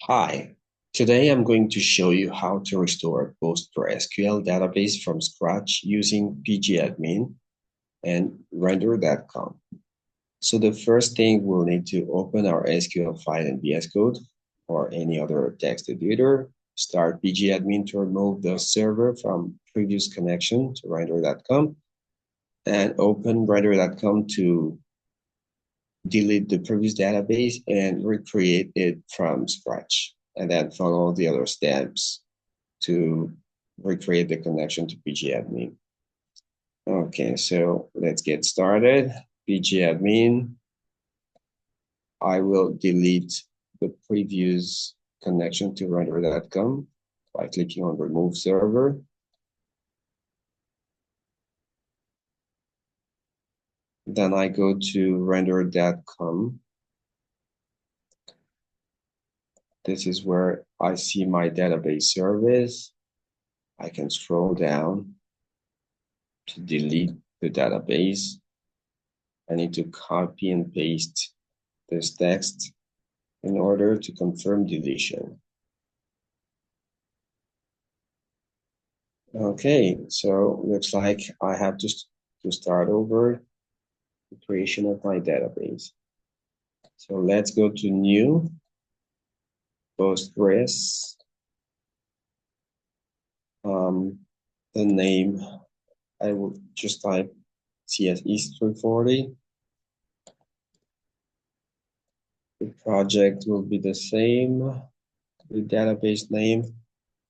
Hi, today I'm going to show you how to restore a PostgreSQL database from scratch using pgAdmin and render.com. So the first thing we'll need to open our SQL file in VS Code or any other text editor, start pgAdmin to remove the server from previous connection to render.com, and open render.com to delete the previous database and recreate it from scratch, and then follow the other steps to recreate the connection to pgAdmin. Okay, so let's get started. pgAdmin, I will delete the previous connection to render.com by clicking on remove server. Then I go to render.com. This is where I see my database service. I can scroll down to delete the database. I need to copy and paste this text in order to confirm deletion. Okay, so looks like I have to start over the creation of my database. So let's go to new, Postgres. The name, I will just type CSE340. The project will be the same. The database name.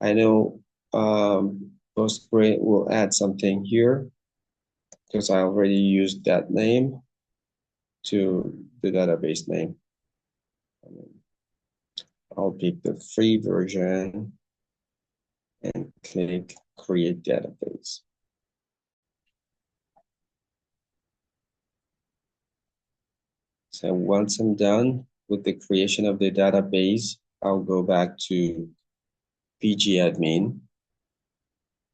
I know Postgres will add something here because I already used that name to the database name. I'll pick the free version and click create database. So once I'm done with the creation of the database, I'll go back to pgAdmin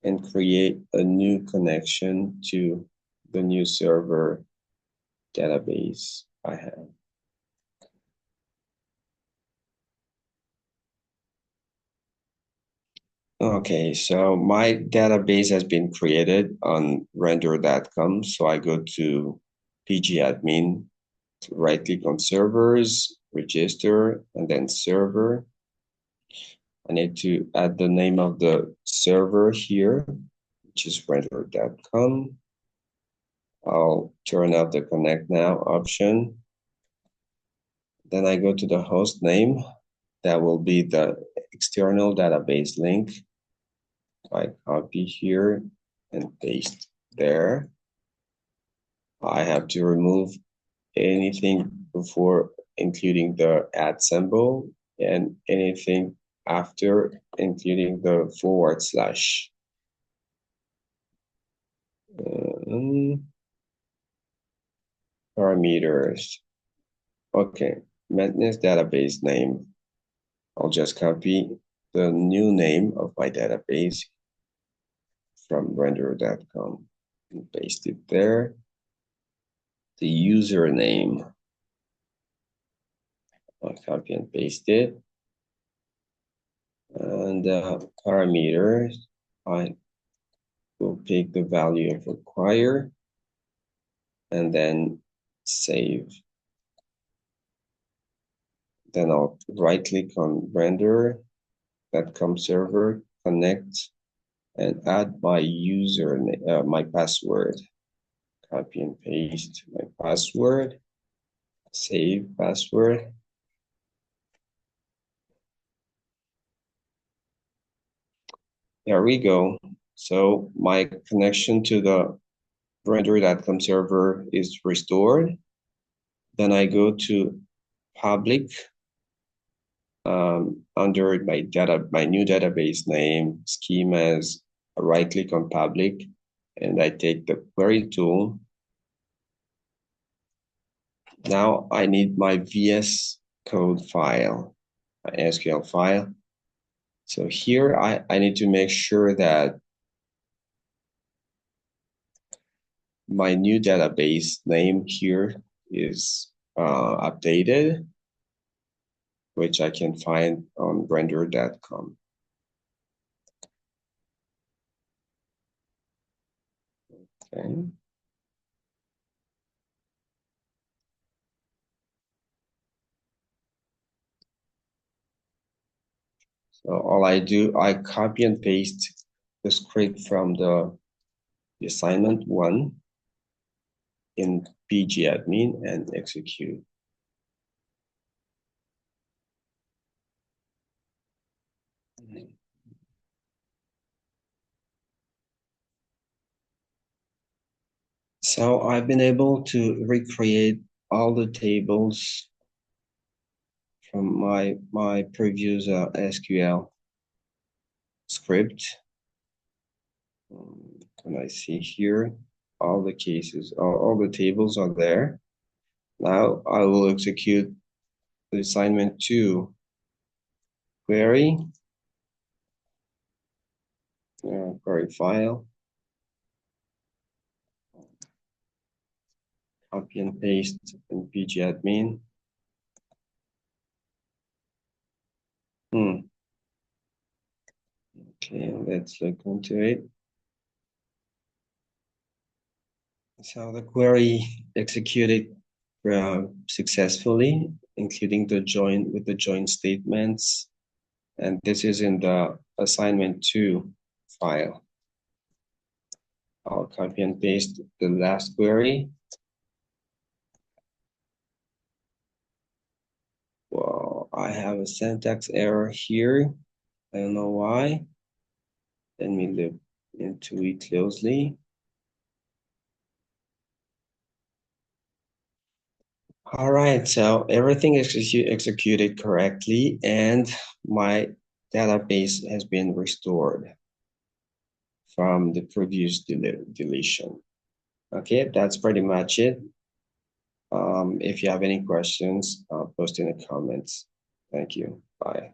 and create a new connection to the new server database I have. Okay, so my database has been created on render.com. So I go to pgAdmin, right click on servers, register, and then server. I need to add the name of the server here, which is render.com. I'll turn off the connect now option. Then I go to the host name. That will be the external database link. I copy here and paste there. I have to remove anything before including the @ symbol and anything after including the /. Parameters. Okay, maintenance database name. I'll just copy the new name of my database from render.com and paste it there. The username, I'll copy and paste it. And parameters, I will pick the value of require and then save. Then I'll right click on render.com server, connect, and add my username, my password. Copy and paste my password, save password. There we go. So my connection to the render.com server is restored. Then I go to public under my new database name, schemas, I right click on public, and I take the query tool. Now I need my VS Code file, my SQL file. So here I need to make sure that my new database name here is updated. which I can find on render.com. Okay. So all I do, I copy and paste the script from the assignment one in pgAdmin and execute. So I've been able to recreate all the tables from my previous SQL script. Can I see here? All the cases, all the tables are there. Now I will execute the assignment two query, query file, copy and paste in pgAdmin. Okay, let's look into it. So the query executed successfully, including the join with the join statements. And this is in the assignment two file. I'll copy and paste the last query. Well, I have a syntax error here. I don't know why. Let me look into it closely. All right, so everything is executed correctly and my database has been restored from the previous deletion. Okay, that's pretty much it. If you have any questions, post in the comments. Thank you. Bye.